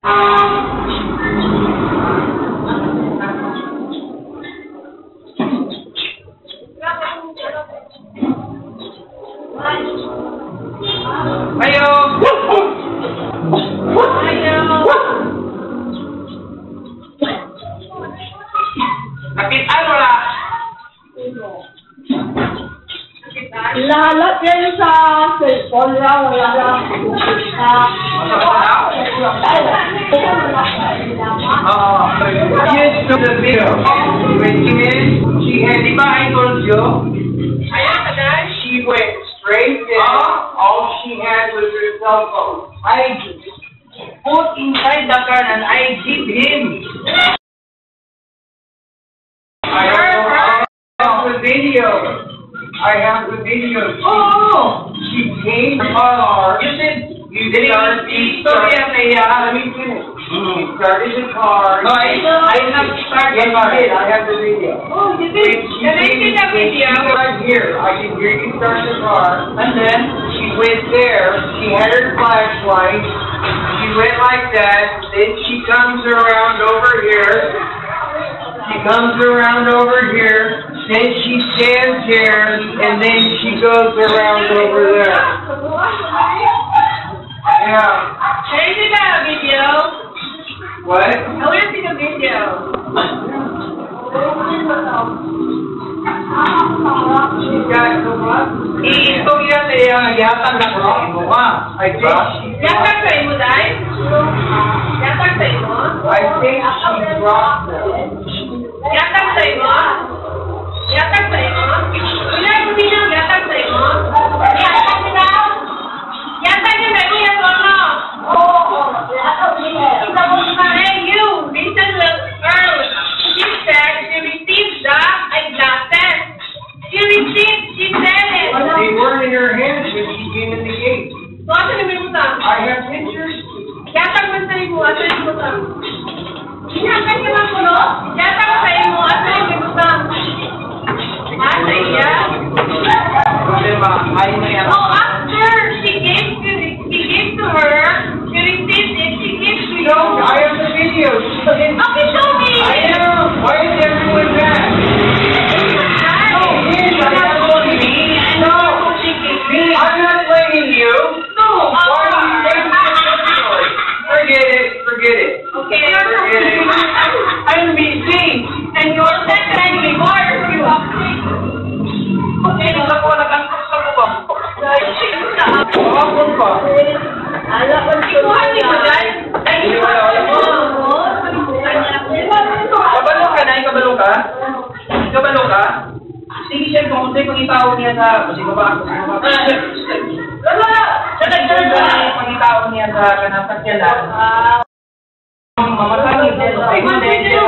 Ayo! Nakitaan mo lang! Lahat yan sa cellphone lang, wala lang. Yes, to the video. When she had, di ba I told you? She went straight there. All she had was her cell phone. I put inside the car and I give him. I have the video. I have the video. Oh! She came to our... You said you did not see... Sorry, let me finish. She started the car. No, I have started the car. Yes, I have the video. Oh, you did? Can I see the video? Right here. I can hear you start the car. And then she went there. She had her flashlight. She went like that. Then she comes around over here. She comes around over here. Then she stands here, and then she goes around over there. Yeah. Can I see the video? What? I want to see the video. She got so what? Ito yan eh, yatang nakuha mo nga. I think she... Yatag sa imo, Day? Yatag sa imo? I think she dropped them. Yatag sa imo? Yatag sa imo? Ilan mo din ang yatag sa imo? Yatag nila? Yatag nila mo yan, ano? Oo. Hey, you! Listen to the girl. She said she received the eyeglasses. She said it. They weren't in her hands when she came in the gate. So, asa ni mo sa? I have pictures. Yatag mo sa imo, asa ni mo sa? Yatag ka lang ko, yatag sa imo, asa ni mo sa? Asa iya? Diba? Ayaw na yan. Oh, after she gave to her, she received it, she gave to you. No, I have the video. Okay, show me. I know. Why is everyone mad? No, yes, I have only me. No, I'm not blaming you. No, Why are you making such a story? Forget it. Forget it. okay, Forget it. I'm busy. and you're second reward you. Okay, nakuha na kang gusto mo ba? Bakit ba? Ala ko ikuha ni mo dai. Ay, Kabalo ka na? Kabalo ka? Kabalo ka? Sige siya, kung sa'yo pangitawag niya sa... Sige ba? Pangitawag niya sa kanasakyalan. Mamatangin din sa ito.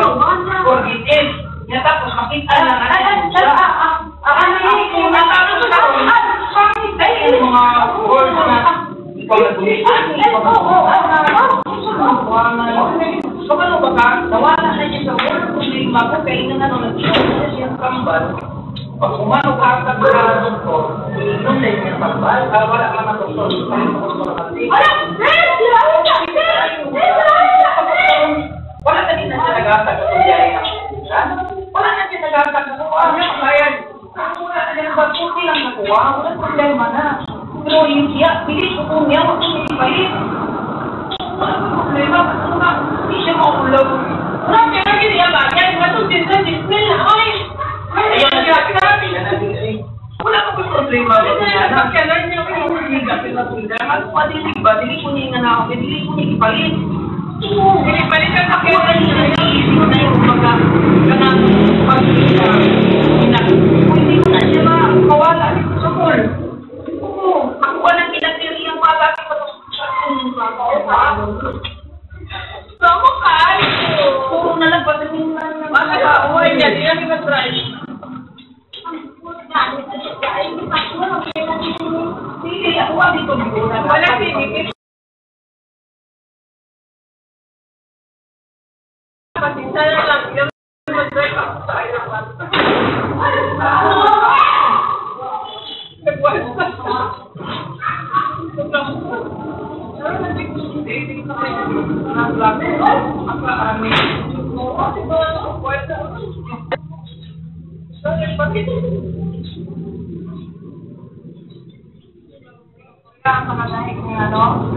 Forgive. Niya tapos makita lang. Mga words na ikaw nagbulitan. Kabalo ba ka? Nawala na niya sa world. Kung hindi makakain na nag-iwan siya sa kambal. Pag umano ka sa doktor, inom na yung kambal. Wala ka na doktor. Wala ka din na siya nag-atag sa kuyay. Wala na siya nag-atag sa kuyay. Kaya, wala na siya pagputi lang nakuha. Wala problema na. Pero yung siya, pilit ko kung niya, wala siya ipalit. Wala problema. Hindi siya maulog. Wala siya na siya bagay. Matutid na display na. Ayun na siya. Wala ko yung problema. Kaya lang niya ko yung ligat. Ano pa dilig ba? Dili ko niya na ako. Dili ko niya ipalit. Dili palit ang kakita niya. Iisip ko na yung mga kanang pag-iisa. Hindi ko na siya mawala. Sa pool. Ako walang pinatiri ang mga bakit pa Sama ka! Oo, nalagpasan yung bakit ba? Uy, yan. Yan yung matry. Sige, ako dito. Wala sige. Pasensya lang. Yung matry pa ako sa ayaw. Nagwala. Ano?